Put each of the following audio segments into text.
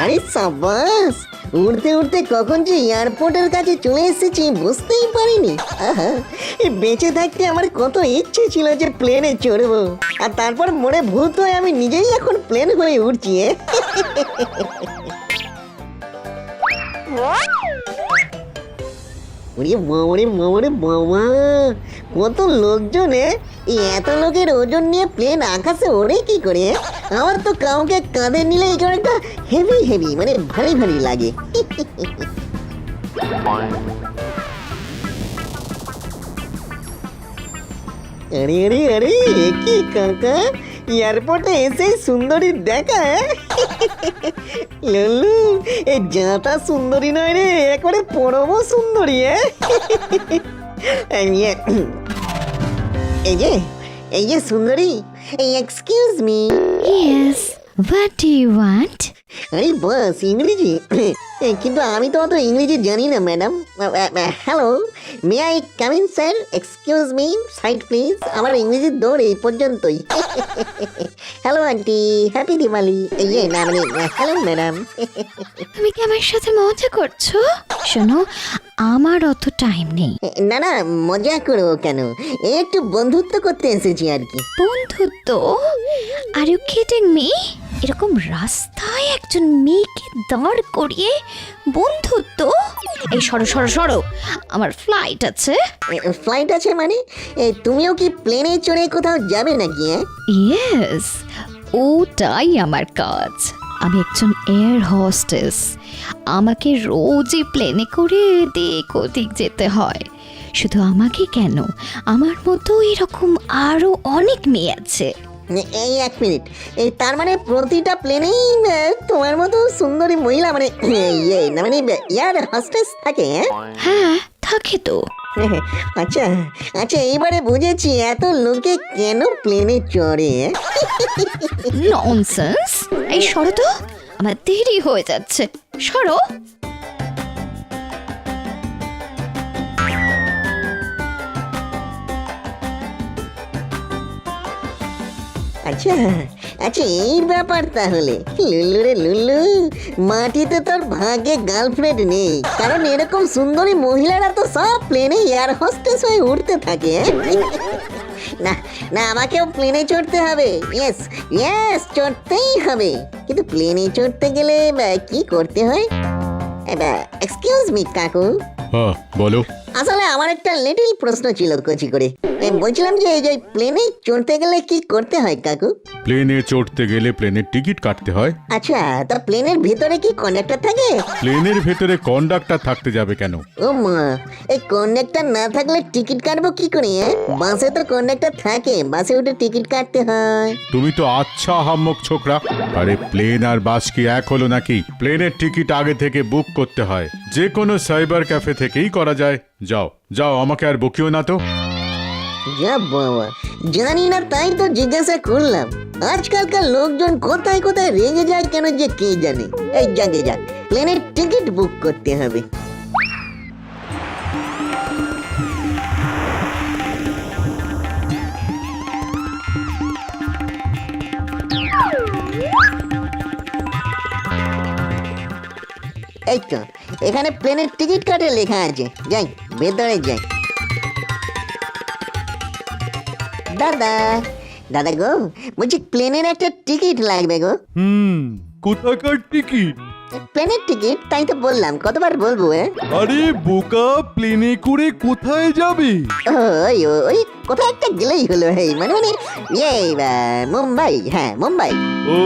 আরে সাবাস, উড়তে উড়তে কখন যে এয়ারপোর্টের কাছে চলে এসেছি বুঝতেই পারিনি। আহা, এই বেঁচে থাকতে আমার কত ইচ্ছে ছিল যে প্লেনে চড়বো, আর তারপর মনে ভূত হয়ে আমি নিজেই এখন প্লেন হয়ে উঠছি। ওরে বাবারে বাবারে বাবা, কত লোকজন! এত লোকের ওজন নিয়ে প্লেন আকাশে ওড়ে কি করে? আমার তো কাউকে কাঁধে নিলে এই একটা হেভি হেভি মানে ভারী ভারী লাগে। আরে আরে আরে, কি কাকা, এয়ারপোর্টে এসে সুন্দরী দেখা? লল্লু, এই যাতা সুন্দরী নয় রে, একবারে পরম সুন্দরী। এই যে সুন্দরী, excuse me. Yes, what do you want? আরে বাস, ইংরেজি? কিন্তু আমি তো অত ইংরেজি জানি না madam. Hello, may I come in sir? Excuse me, side please. আমার ইংরেজির দৌড় এই পর্যন্তই। Hello aunty, happy Diwali. না মানে হ্যালো ম্যাডাম। তুমি কি আমার সাথে মজা করছো? শোনো, আমার অত টাইম নেই। না না, মজা করবো কেন, একটু বন্ধুত্ব করতে এসেছি আর কি। বন্ধুত্ব? Are you kidding me? এরকম রাস্তায় একজন মেয়েকে দাঁড় করিয়ে বন্ধুত্ব? এই সরো সরো সরো, আমার ফ্লাইট আছে। ফ্লাইট আছে মানে? তুমিও কি প্লেনে চড়ে কোথাও যাবে নাকি? ইয়েস, ওটাই আমার কাজ। আমি একজন এয়ার হোস্টেস। আমাকে রোজই প্লেনে করে এদিক ওদিক যেতে হয়। শুধু আমাকে কেন, আমার মতো এরকম আরো অনেক মেয়ে আছে। এই এক মিনিট, তার মানে প্রতিটা প্লেনেই তোমার মতো সুন্দরী মহিলা মানে না মানে এয়ার হোস্টেস থাকে? হ্যাঁ, থাকে তো। আচ্ছা আচ্ছা, এইবারে বুঝেছি এত লোকে কেন প্লেনে চড়ে। ননসেন্স! এই সরো তো, আমার দেরি হয়ে যাচ্ছে, সরো। আচ্ছা আচ্ছা, এই ব্যাপার তাহলে। লুল্লু রে লুল্লু, মাটিতে তোর ভাগ্যে গার্লফ্রেন্ড নেই, কারণ এরকম সুন্দরী মহিলারা তো সব প্লেনে এয়ার হোস্টেস হয়ে উঠতে থাকে। না না, আমাকেও প্লেনে চড়তে হবে। ইয়েস ইয়েস, চড়তেই হবে। কিন্তু প্লেনে চড়তে গেলে কি করতে হয়? এক্সকিউজ মি কাকু। হ্যাঁ বলো। আসলে আমার একটা লিটল প্রশ্ন ছিল কচি করে। বলছিলাম যে এই যে প্লেনে চড়তে গেলে কি করতে হয় কাকু? প্লেনে চড়তে গেলে প্লেনের টিকিট কাটতে হয়। আচ্ছা, তা প্লেনের ভিতরে কি কন্ডাক্টর থাকে? প্লেনের ভেতরে কন্ডাক্টর থাকতে যাবে কেন? ও মা, এই কন্ডাক্টর না থাকলে টিকিট কাটবো কি করে? বাসে তো কন্ডাক্টর থাকে, বাসে উঠে টিকিট কাটতে হয়। তুমি তো আচ্ছা হাম্মক ছোকরা। আরে প্লেন আর বাস কি এক হলো নাকি? প্লেনের টিকিট আগে থেকে বুক করতে হয়, যে কোনো সাইবার ক্যাফে থেকেই করা যায়। যাও যাও, আমাকে আর বকিও না তো। যা বাবা, জানি না তাই তো জিজ্ঞাসা করলাম। আজকালকার লোকজন কোথায় কোথায় রেগে যায় কেন যে কে জানে। এই জাগে যাক, প্লেনের টিকিট বুক করতে হবে। এই তো, এখানে প্লেনের টিকিট কাটে লেখা আছে। যাই, ভেতরে যাই। দাদা দাদা গো, বলছি প্লেনের একটা টিকিট লাগবে গো। কোথাকার টিকিট? প্লেনের টিকিট, তাই তো বললাম, কতবার বলবো? আরে বোকা, প্লেনে করে কোথায় যাবে? ওই ওই কোথাও একটা গেলেই হলো। এই মানে মানে ইয়ে মুম্বাই। হ্যাঁ মুম্বাই। ও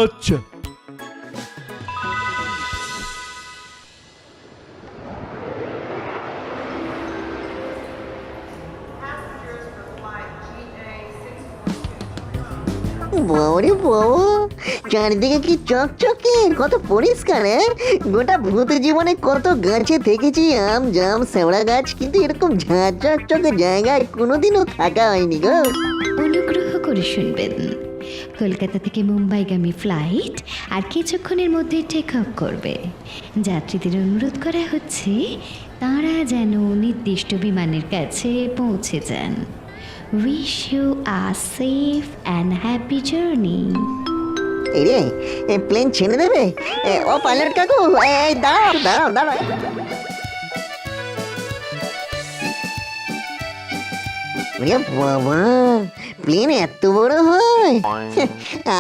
আচ্ছা। বাবারে বাবা, চারিদিকে কি চকচকে, কত পরিষ্কার! গোটা ভূত জীবনে কত গাছে থেকেছি, আম জাম শেওড়া গাছ, কিন্তু এরকম ঝাঁ চকচকে জায়গায় কোনোদিনও থাকা হয়নি গো। অনুগ্রহ করে শুনবেন, কলকাতা থেকে মুম্বাইগামী ফ্লাইট আর কিছুক্ষণের মধ্যে টেক অফ করবে। যাত্রীদের অনুরোধ করা হচ্ছে তারা যেন নির্দিষ্ট বিমানের কাছে পৌঁছে যান। Wish you a safe and happy journey. এই রে, প্লেন ছেড়ে দেবে? ও পাইলট কাকু, এই দাঁড়াও দাঁড়াও দাঁড়াও। ওরে বাবা, প্লেন এত বড় হয়?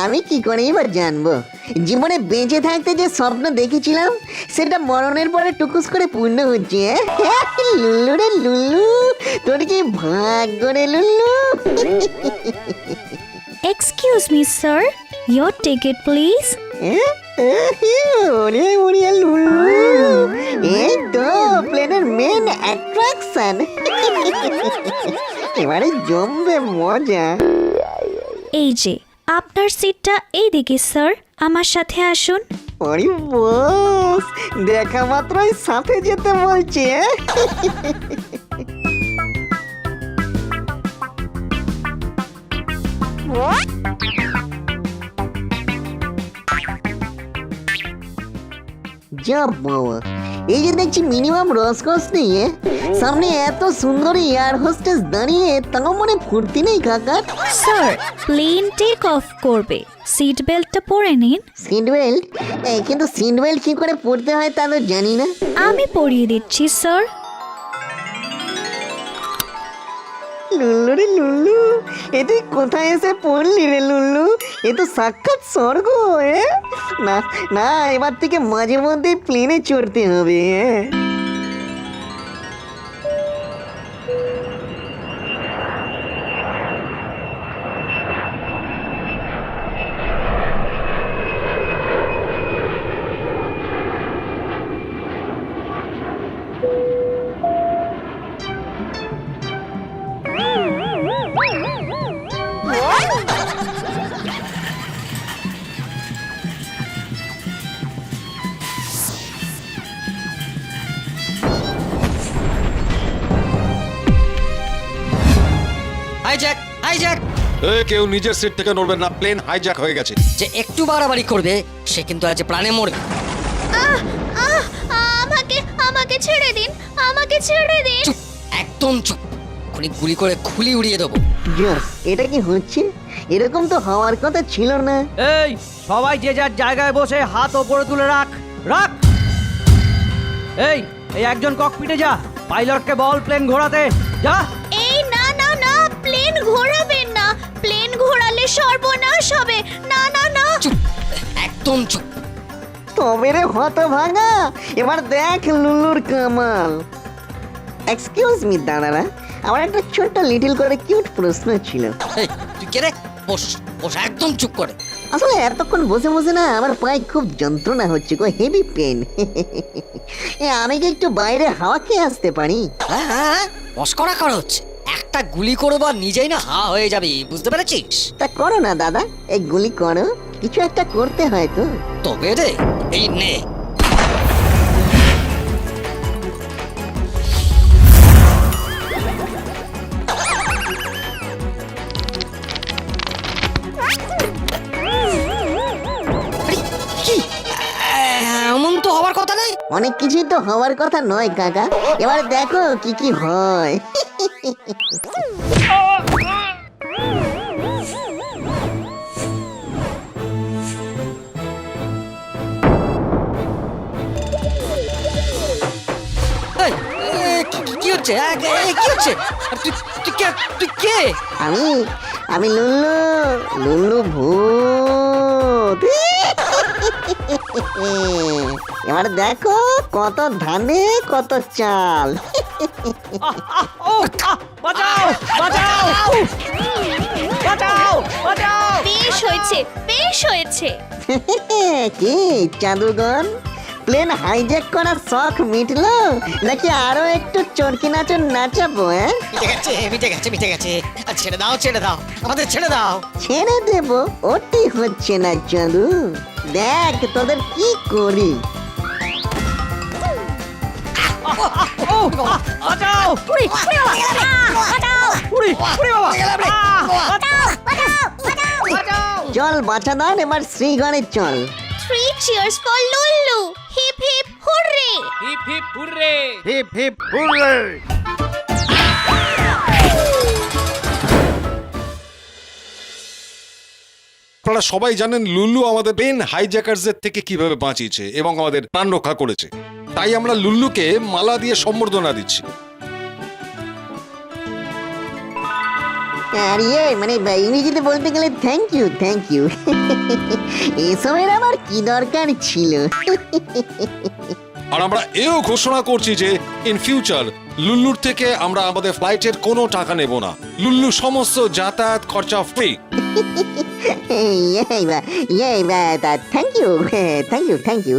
আমি কি করে এবার জানবো? জীবনে বেঁচে থাকতে যে স্বপ্ন দেখেছিলাম সেটা মরণের পরে টুকুস করে পূর্ণ হচ্ছে। লুল্লু রে লুল্লু, তোর কি ভাগ্য রে Lullu. Excuse me, sir. Your ticket, please. ওরে ওরে লুল্লু, এই তো প্লেনের মেন অ্যাট্রাকশন। এবারে জমবে মজা। এই যে আপনার সিটটা এইদিকে স্যার, আমার সাথে আসুন। ওরে বস, দেখা মাত্রই সাথে যেতে বলছে। যা বাবা, এই যে দেখছি মিনিমাম রসকস নিয়ে সামনে এত সুন্দর এয়ার হোস্টেস দাঁড়িয়ে, তাও মনে ফুর্তি নেই কাকার। স্যার, প্লেন টেক অফ করবে, সিট বেল্টটা পরে নিন। Seat belt? কিন্তু সিট বেল্ট কি করে পড়তে হয় তা তো জানি না। আমি পরিয়ে দিচ্ছি স্যার। লুল্লু রে লুল্লু, এ তুই কোথায় এসে পড়লি রে লুল্লু? এ তো সাক্ষাৎ স্বর্গ। না না, এবার থেকে মাঝে মধ্যে প্লেনে চড়তে হবে। Hijack hijack! কেউ নিজের সিট থেকে নড়বেন না, প্লেন হাইজ্যাক হয়ে গেছে। যে একটু বাড়াবাড়ি করবে সে কিন্তু আজ প্রাণে মরবে। আমাকে আমাকে ছেড়ে দিন, আমাকে ছেড়ে দিন। চুপ, একদম চুপ, খুনি গুলি করে খুলি উড়িয়ে দেবো। জস, এটা কি হচ্ছে? এরকম তো হওয়ার কথা ছিল না। এই সবাই যে যার জায়গায় বসে হাত ওপরে তুলে রাখ, রাখ। এই এই একজন ককপিটে যা, পাইলটকে বল প্লেন ঘোরাতে, যা। এই না না না, প্লেন ঘোরাবেন না, প্লেন ঘোরালে সর্বনাশ হবে। না না না। চুপ, একদম চুপ। তবে রে হতভাগা, এবার দেখ লুল্লুর কামাল। এক্সকিউজ মি দাদারা, আমার একটা ছোট্ট লিটল করে কিউট প্রশ্ন ছিল। এই তুই কে রে? বস বস, একদম চুপ করে। আসলে এতক্ষণ বসে বসে না আমার পায়ে খুব যন্ত্রণা হচ্ছে গো, হেভি পেন। আমি কি একটু বাইরে হাওয়া খেয়ে আসতে পারি? হ্যাঁ হ্যাঁ, মস্করা করা হচ্ছে। একটা গুলি করবো আর নিজেই না হা হয়ে যাবি, বুঝতে পেরেছিস? তা করো না দাদা, এই গুলি করো, কিছু একটা করতে হয় তো। তবে রে, এই নে। এমন তো হওয়ার কথা নয়। অনেক কিছুই তো হওয়ার কথা নয় কাকা, এবার দেখো কি কি হয়। এই, কি হচ্ছে? কি হচ্ছে? তুই কে? তুই কে? আমি লুল্লু, লুল্লু ভূত। এবার দেখো কত ধানে কত চাল। বাঁচাও বাঁচাও বাঁচাও বাঁচাও! বেশ হয়েছে, বেশ হয়েছে। কি জাদুগর, প্লেন হাইজ্যাক করার শখ মিটলো নাকি আরো একটু চরকি নাচন নাচাবো? মিটে গেছে, মিটে গেছে, মিটে গেছে। আর ছেড়ে দাও, ছেড়ে দাও, আমাদের ছেড়ে দাও। ছেড়ে দেবো ওটি হচ্ছে না জাদু, দেখ তোদের কি করি। বাঁচাও! উড়ি, উড়ি বাবা, বাঁচাও। উড়ি, উড়ি বাবা! বাঁচাও, বাঁচাও, বাঁচাও। চল বাছাদার, এবার শ্রীগণের চল। 3 cheers for Lulu. Hip hip hooray. Hip hip hooray! আপনারা সবাই জানেন লুল্লু আমাদের প্লেন হাইজ্যাকারদের থেকে কিভাবে বাঁচিয়েছে এবং আমাদের প্রাণ রক্ষা করেছে। তাই আমরা লুল্লুকে মালা দিয়ে সম্বর্ধনা দিচ্ছি। আর মানে ইংরেজিতে বলতে গেলে থ্যাংক ইউ এসবের আবার কি দরকার ছিল? আর আমরা এও ঘোষণা করছি যে ইন ফিউচার লুল্লুর থেকে আমরা আমাদের ফ্লাইটের কোনো টাকা নেব না। লুল্লু সমস্ত যাতায়াত খরচা ফ্রি। Thank you